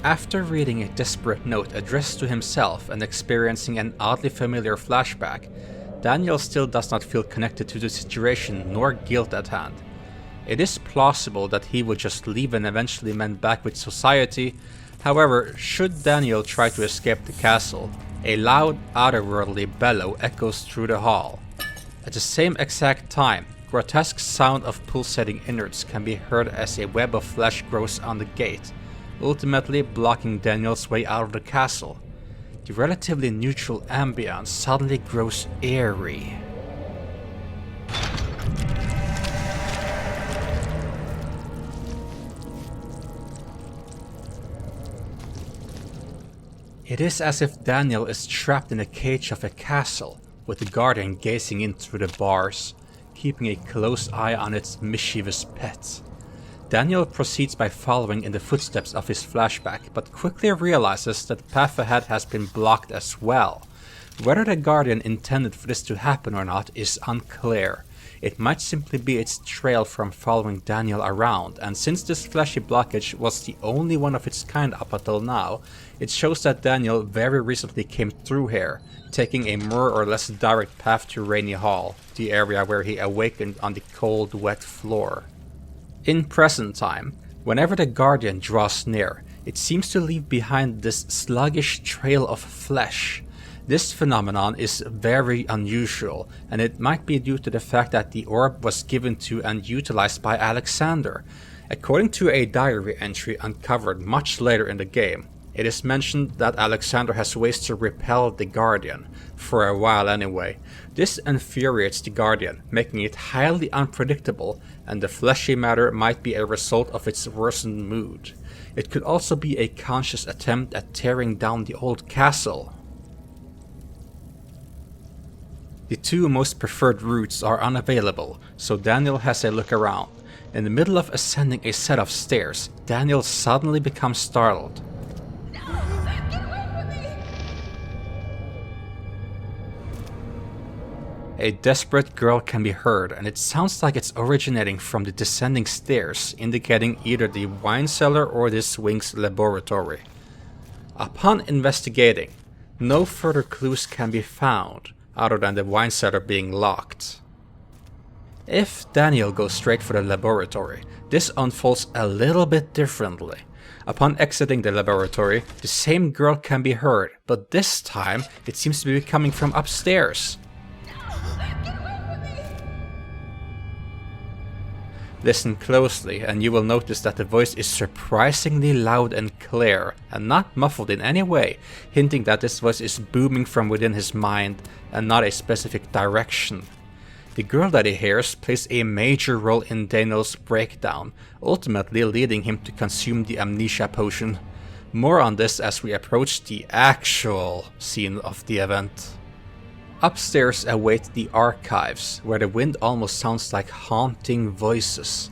After reading a desperate note addressed to himself and experiencing an oddly familiar flashback, Daniel still does not feel connected to the situation nor guilt at hand. It is plausible that he would just leave and eventually mend back with society. However, should Daniel try to escape the castle, a loud, otherworldly bellow echoes through the hall. At the same exact time, grotesque sound of pulsating innards can be heard as a web of flesh grows on the gate, ultimately blocking Daniel's way out of the castle. The relatively neutral ambience suddenly grows eerie. It is as if Daniel is trapped in a cage of a castle, with the guardian gazing in through the bars, keeping a close eye on its mischievous pet. Daniel proceeds by following in the footsteps of his flashback, but quickly realizes that the path ahead has been blocked as well. Whether the guardian intended for this to happen or not is unclear. It might simply be its trail from following Daniel around, and since this fleshy blockage was the only one of its kind up until now, it shows that Daniel very recently came through here, taking a more or less direct path to Rainy Hall, the area where he awakened on the cold, wet floor. In present time, whenever the guardian draws near, it seems to leave behind this sluggish trail of flesh. This phenomenon is very unusual, and it might be due to the fact that the orb was given to and utilized by Alexander. According to a diary entry uncovered much later in the game, it is mentioned that Alexander has ways to repel the Guardian, for a while anyway. This infuriates the Guardian, making it highly unpredictable, and the fleshy matter might be a result of its worsened mood. It could also be a conscious attempt at tearing down the old castle. The two most preferred routes are unavailable, so Daniel has a look around. In the middle of ascending a set of stairs, Daniel suddenly becomes startled. A desperate girl can be heard, and it sounds like it's originating from the descending stairs, indicating either the wine cellar or this wing's laboratory. Upon investigating, no further clues can be found, other than the wine cellar being locked. If Daniel goes straight for the laboratory, this unfolds a little bit differently. Upon exiting the laboratory, the same girl can be heard, but this time it seems to be coming from upstairs. Listen closely and you will notice that the voice is surprisingly loud and clear, and not muffled in any way, hinting that this voice is booming from within his mind and not a specific direction. The girl that he hears plays a major role in Daniel's breakdown, ultimately leading him to consume the Amnesia potion. More on this as we approach the actual scene of the event. Upstairs await the archives, where the wind almost sounds like haunting voices.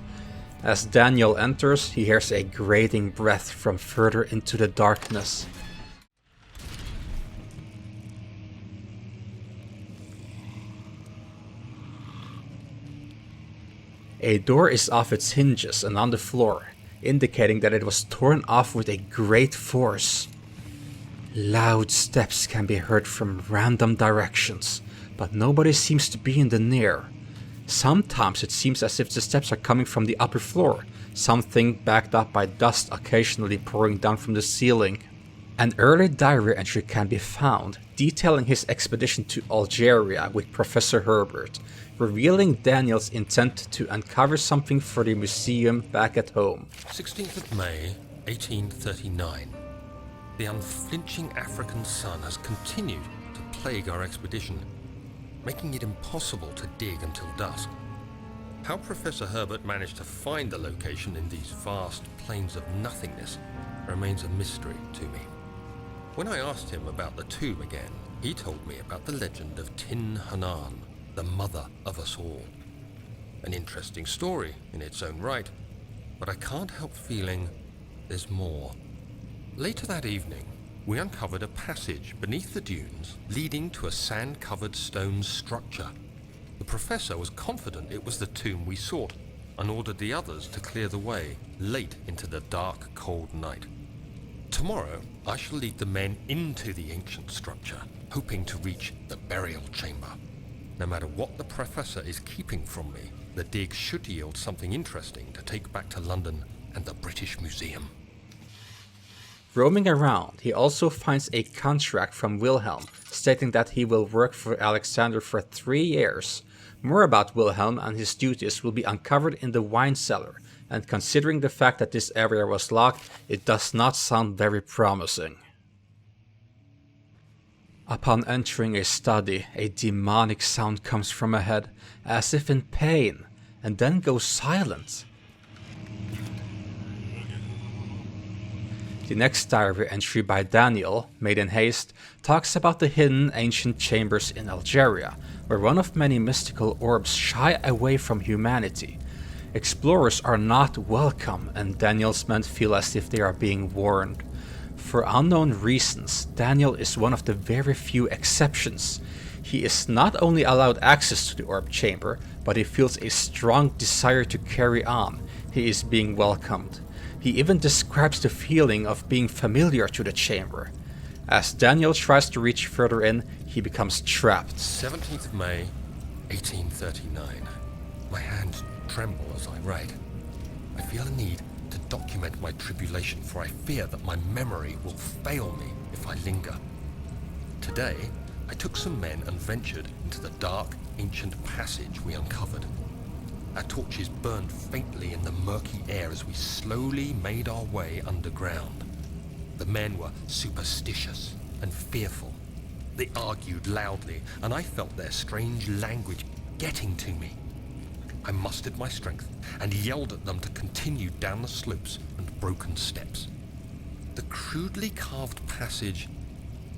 As Daniel enters, he hears a grating breath from further into the darkness. A door is off its hinges and on the floor, indicating that it was torn off with a great force. Loud steps can be heard from random directions, but nobody seems to be in the near. Sometimes it seems as if the steps are coming from the upper floor, something backed up by dust occasionally pouring down from the ceiling. An early diary entry can be found, detailing his expedition to Algeria with Professor Herbert, revealing Daniel's intent to uncover something for the museum back at home. 16th of May, 1839. The unflinching African sun has continued to plague our expedition, making it impossible to dig until dusk. How Professor Herbert managed to find the location in these vast plains of nothingness remains a mystery to me. When I asked him about the tomb again, he told me about the legend of Tin Hanan, the mother of us all. An interesting story in its own right, but I can't help feeling there's more. Later that evening, we uncovered a passage beneath the dunes leading to a sand-covered stone structure. The professor was confident it was the tomb we sought and ordered the others to clear the way late into the dark, cold night. Tomorrow, I shall lead the men into the ancient structure, hoping to reach the burial chamber. No matter what the Professor is keeping from me, the dig should yield something interesting to take back to London and the British Museum. Roaming around, he also finds a contract from Wilhelm, stating that he will work for Alexander for 3 years. More about Wilhelm and his duties will be uncovered in the wine cellar, and considering the fact that this area was locked, it does not sound very promising. Upon entering a study, a demonic sound comes from ahead, as if in pain, and then goes silent. The next diary entry by Daniel, made in haste, talks about the hidden ancient chambers in Algeria, where one of many mystical orbs shy away from humanity. Explorers are not welcome, and Daniel's men feel as if they are being warned. For unknown reasons, Daniel is one of the very few exceptions. He is not only allowed access to the orb chamber, but he feels a strong desire to carry on. He is being welcomed. He even describes the feeling of being familiar to the chamber. As Daniel tries to reach further in, he becomes trapped. 17th of May, 1839. My hands tremble as I write. I feel a need to document my tribulation, for I fear that my memory will fail me if I linger. Today, I took some men and ventured into the dark, ancient passage we uncovered. Our torches burned faintly in the murky air as we slowly made our way underground. The men were superstitious and fearful. They argued loudly, and I felt their strange language getting to me. I mustered my strength and yelled at them to continue down the slopes and broken steps. The crudely carved passage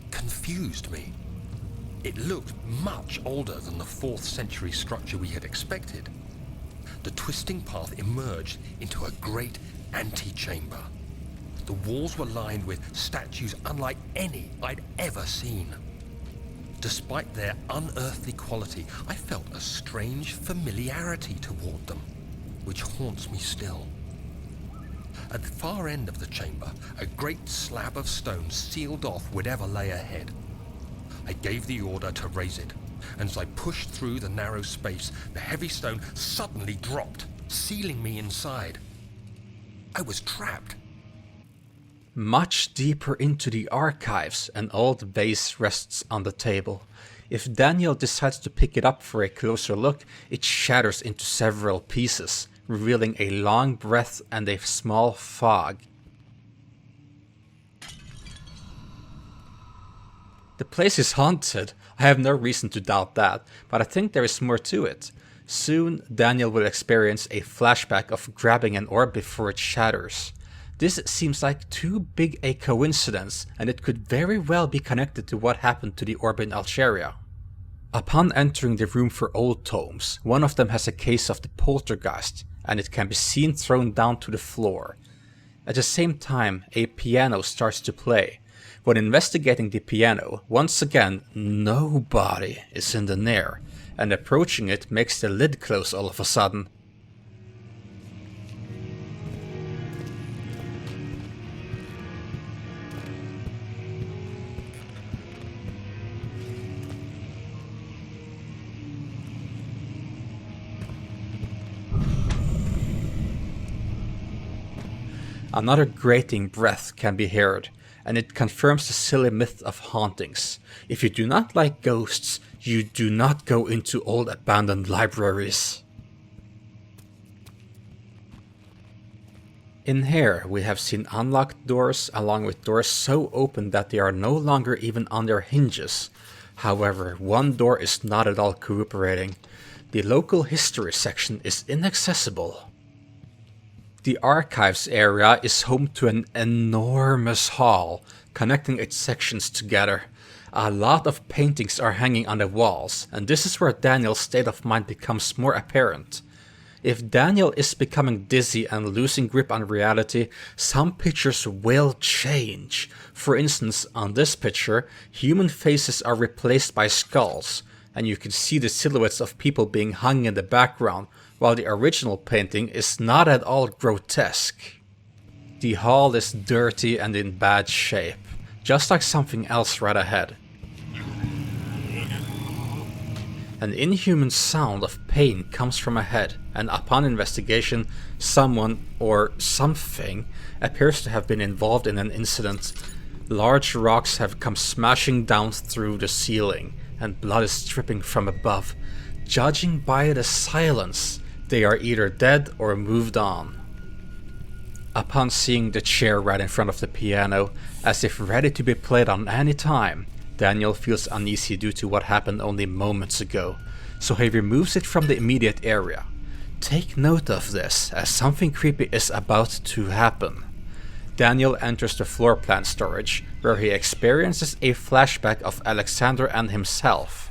confused me. It looked much older than the 4th century structure we had expected. The twisting path emerged into a great antechamber. The walls were lined with statues unlike any I'd ever seen. Despite their unearthly quality, I felt a strange familiarity toward them, which haunts me still. At the far end of the chamber, a great slab of stone sealed off whatever lay ahead. I gave the order to raise it, and as I pushed through the narrow space, the heavy stone suddenly dropped, sealing me inside. I was trapped. Much deeper into the archives, an old vase rests on the table. If Daniel decides to pick it up for a closer look, it shatters into several pieces, revealing a long breath and a small fog. The place is haunted. I have no reason to doubt that, but I think there is more to it. Soon, Daniel will experience a flashback of grabbing an orb before it shatters. This seems like too big a coincidence, and it could very well be connected to what happened to the orb in Algeria. Upon entering the room for old tomes, one of them has a case of the poltergeist, and it can be seen thrown down to the floor. At the same time, a piano starts to play. When investigating the piano, once again, nobody is in the near, and approaching it makes the lid close all of a sudden. Another grating breath can be heard, and it confirms the silly myth of hauntings. If you do not like ghosts, you do not go into old abandoned libraries. In here, we have seen unlocked doors along with doors so open that they are no longer even on their hinges. However, one door is not at all cooperating. The local history section is inaccessible. The archives area is home to an enormous hall, connecting its sections together. A lot of paintings are hanging on the walls, and this is where Daniel's state of mind becomes more apparent. If Daniel is becoming dizzy and losing grip on reality, some pictures will change. For instance, on this picture, human faces are replaced by skulls, and you can see the silhouettes of people being hung in the background, while the original painting is not at all grotesque. The hall is dirty and in bad shape, just like something else right ahead. An inhuman sound of pain comes from ahead, and upon investigation, someone, or something, appears to have been involved in an incident. Large rocks have come smashing down through the ceiling, and blood is dripping from above. Judging by the silence, they are either dead or moved on. Upon seeing the chair right in front of the piano, as if ready to be played on any time, Daniel feels uneasy due to what happened only moments ago, so he removes it from the immediate area. Take note of this, as something creepy is about to happen. Daniel enters the floor plan storage, where he experiences a flashback of Alexander and himself.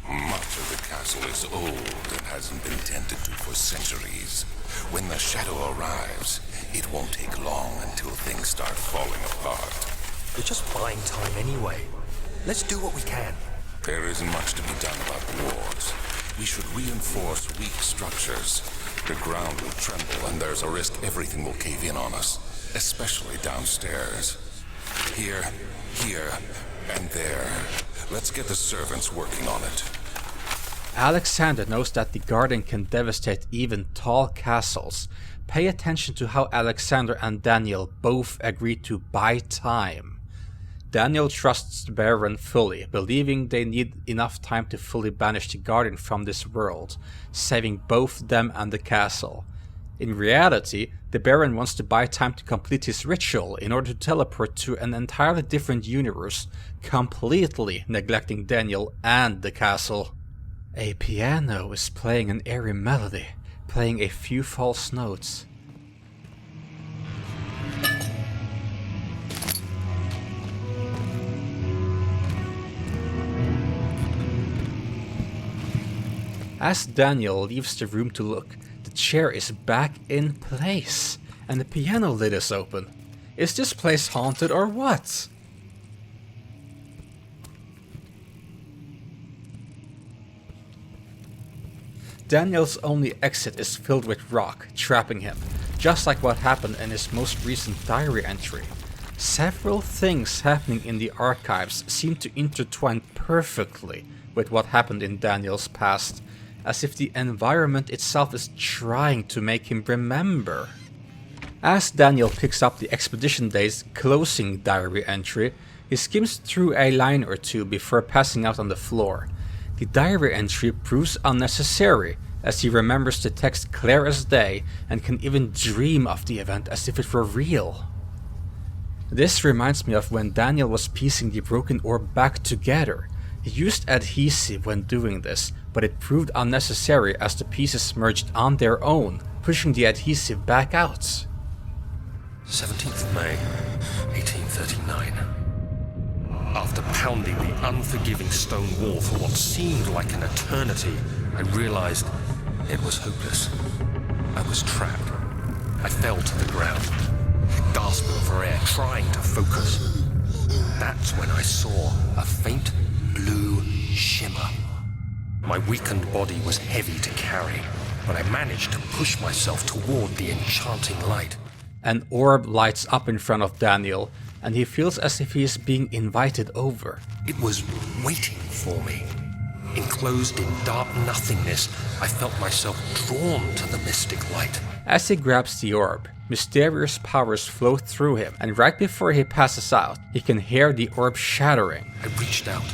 Much of the castle is old and hasn't been tended to for centuries. When the shadow arrives, it won't take long until things start falling apart. We're just buying time anyway. Let's do what we can. There isn't much to be done about the walls. We should reinforce weak structures. The ground will tremble and there's a risk everything will cave in on us, especially downstairs. Here, and there. Let's get the servants working on it. Alexander knows that the garden can devastate even tall castles. Pay attention to how Alexander and Daniel both agree to buy time. Daniel trusts the Baron fully, believing they need enough time to fully banish the Guardian from this world, saving both them and the castle. In reality, the Baron wants to buy time to complete his ritual in order to teleport to an entirely different universe, completely neglecting Daniel and the castle. A piano is playing an airy melody, playing a few false notes. As Daniel leaves the room to look, the chair is back in place, and the piano lid is open. Is this place haunted or what? Daniel's only exit is filled with rock, trapping him, just like what happened in his most recent diary entry. Several things happening in the archives seem to intertwine perfectly with what happened in Daniel's past, as if the environment itself is trying to make him remember. As Daniel picks up the expedition day's closing diary entry, he skims through a line or two before passing out on the floor. The diary entry proves unnecessary, as he remembers the text clear as day and can even dream of the event as if it were real. This reminds me of when Daniel was piecing the broken orb back together. He used adhesive when doing this, but it proved unnecessary as the pieces merged on their own, pushing the adhesive back out. 17th of May, 1839. After pounding the unforgiving stone wall for what seemed like an eternity, I realized it was hopeless. I was trapped. I fell to the ground, gasping for air, trying to focus. That's when I saw a faint blue shimmer. My weakened body was heavy to carry, but I managed to push myself toward the enchanting light. An orb lights up in front of Daniel, and he feels as if he is being invited over. It was waiting for me. Enclosed in dark nothingness, I felt myself drawn to the mystic light. As he grabs the orb, mysterious powers flow through him, and right before he passes out, he can hear the orb shattering. I reached out,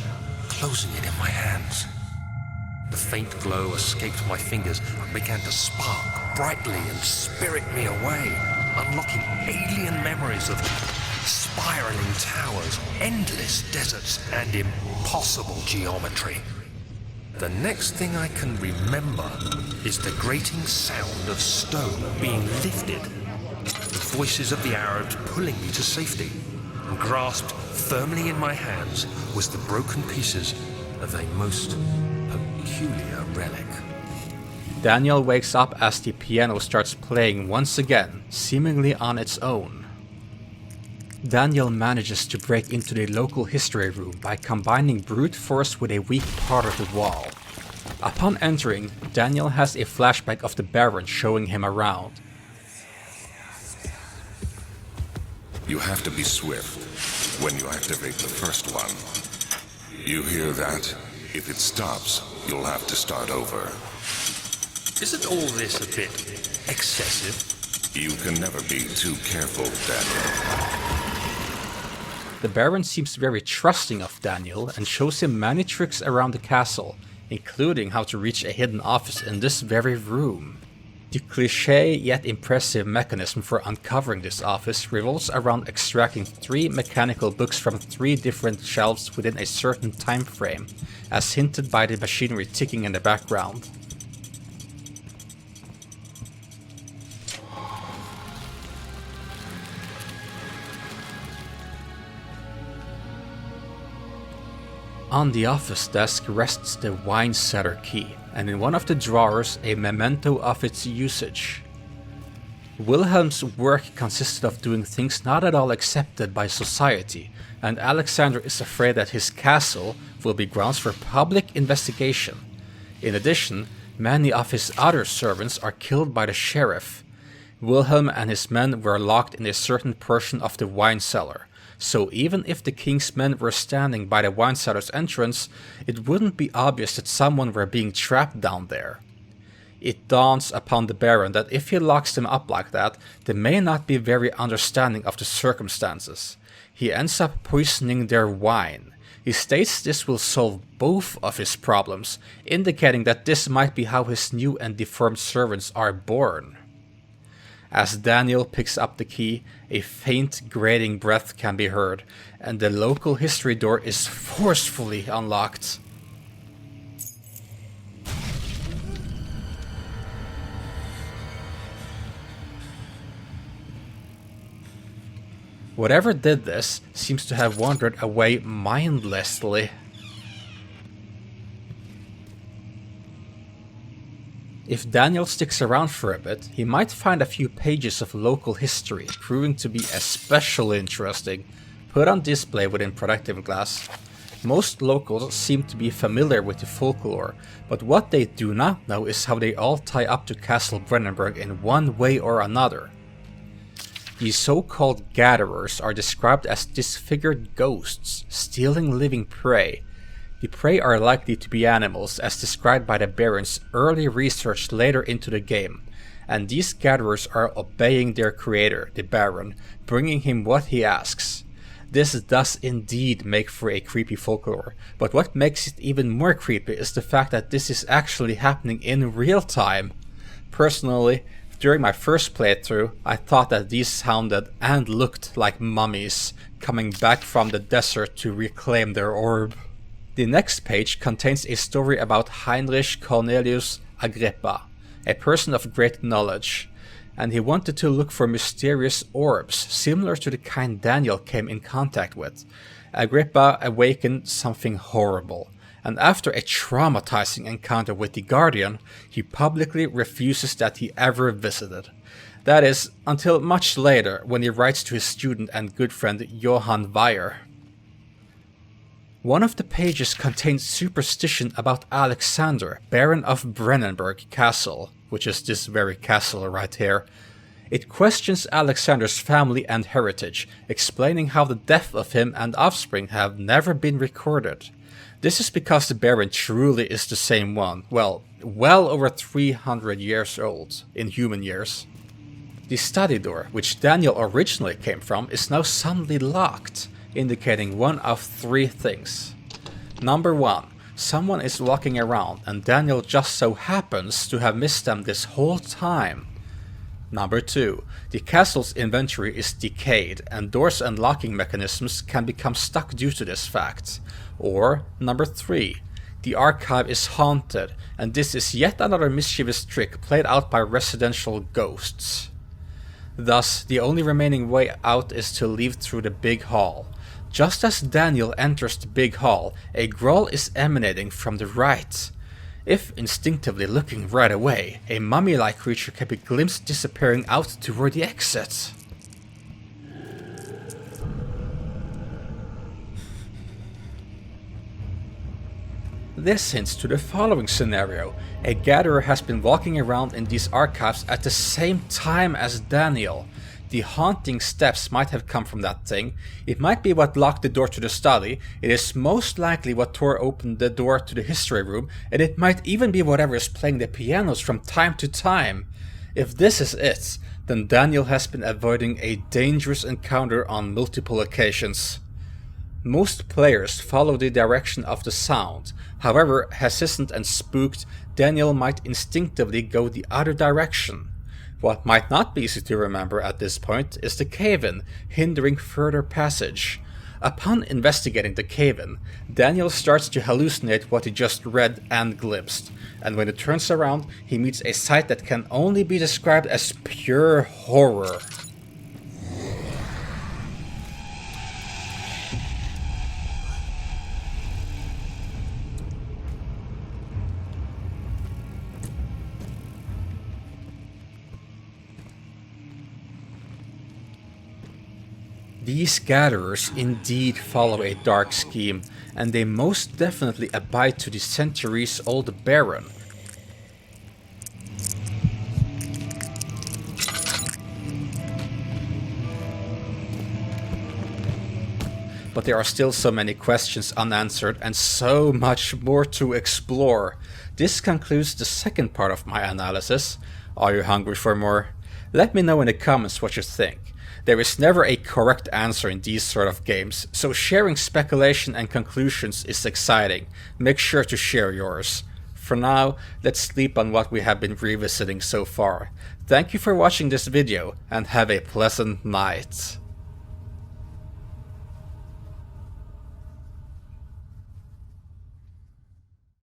closing it in my hands. The faint glow escaped my fingers and began to spark brightly and spirit me away, unlocking alien memories of spiraling towers, endless deserts, and impossible geometry. The next thing I can remember is the grating sound of stone being lifted, the voices of the Arabs pulling me to safety, and grasped firmly in my hands was the broken pieces of a most peculiar relic. Daniel wakes up as the piano starts playing once again, seemingly on its own. Daniel manages to break into the local history room by combining brute force with a weak part of the wall. Upon entering, Daniel has a flashback of the Baron showing him around. You have to be swift when you activate the first one. You hear that? If it stops, you'll have to start over. Isn't all this a bit excessive? You can never be too careful, Daniel. The Baron seems very trusting of Daniel and shows him many tricks around the castle, including how to reach a hidden office in this very room. The cliché yet impressive mechanism for uncovering this office revolves around extracting 3 mechanical books from 3 different shelves within a certain time frame, as hinted by the machinery ticking in the background. On the office desk rests the wine cellar key, and in one of the drawers a memento of its usage. Wilhelm's work consisted of doing things not at all accepted by society, and Alexander is afraid that his castle will be grounds for public investigation. In addition, many of his other servants are killed by the sheriff. Wilhelm and his men were locked in a certain portion of the wine cellar, so even if the king's men were standing by the wine cellar's entrance, it wouldn't be obvious that someone were being trapped down there. It dawns upon the Baron that if he locks them up like that, they may not be very understanding of the circumstances. He ends up poisoning their wine. He states this will solve both of his problems, indicating that this might be how his new and deformed servants are born. As Daniel picks up the key, a faint grating breath can be heard, and the local history door is forcefully unlocked. Whatever did this seems to have wandered away mindlessly. If Daniel sticks around for a bit, he might find a few pages of local history, proving to be especially interesting, put on display within protective glass. Most locals seem to be familiar with the folklore, but what they do not know is how they all tie up to Castle Brennenburg in one way or another. These so-called gatherers are described as disfigured ghosts, stealing living prey. The prey are likely to be animals, as described by the Baron's early research later into the game, and these gatherers are obeying their creator, the Baron, bringing him what he asks. This does indeed make for a creepy folklore, but what makes it even more creepy is the fact that this is actually happening in real time. Personally, during my first playthrough, I thought that these sounded and looked like mummies coming back from the desert to reclaim their orb. The next page contains a story about Heinrich Cornelius Agrippa, a person of great knowledge, and he wanted to look for mysterious orbs similar to the kind Daniel came in contact with. Agrippa awakened something horrible, and after a traumatizing encounter with the Guardian, he publicly refuses that he ever visited. That is, until much later when he writes to his student and good friend Johann Weyer. One of the pages contains superstition about Alexander, Baron of Brennenburg Castle, which is this very castle right here. It questions Alexander's family and heritage, explaining how the death of him and offspring have never been recorded. This is because the Baron truly is the same one, well over 300 years old, in human years. The study door, which Daniel originally came from, is now suddenly locked, indicating one of 3 things. Number 1. Someone is walking around and Daniel just so happens to have missed them this whole time. Number 2. The castle's inventory is decayed and doors and locking mechanisms can become stuck due to this fact. Or number 3. The archive is haunted and this is yet another mischievous trick played out by residential ghosts. Thus, the only remaining way out is to leave through the big hall. Just as Daniel enters the big hall, a growl is emanating from the right. If instinctively looking right away, a mummy-like creature can be glimpsed disappearing out toward the exit. This hints to the following scenario. A gatherer has been walking around in these archives at the same time as Daniel. The haunting steps might have come from that thing. It might be what locked the door to the study. It is most likely what tore open the door to the history room, and it might even be whatever is playing the pianos from time to time. If this is it, then Daniel has been avoiding a dangerous encounter on multiple occasions. Most players follow the direction of the sound. However, hesitant and spooked, Daniel might instinctively go the other direction. What might not be easy to remember at this point is the cave-in, hindering further passage. Upon investigating the cave-in, Daniel starts to hallucinate what he just read and glimpsed, and when he turns around, he meets a sight that can only be described as pure horror. These gatherers indeed follow a dark scheme, and they most definitely abide to the centuries-old Baron. But there are still so many questions unanswered and so much more to explore. This concludes the second part of my analysis. Are you hungry for more? Let me know in the comments what you think. There is never a correct answer in these sort of games, so sharing speculation and conclusions is exciting. Make sure to share yours. For now, let's sleep on what we have been revisiting so far. Thank you for watching this video, and have a pleasant night.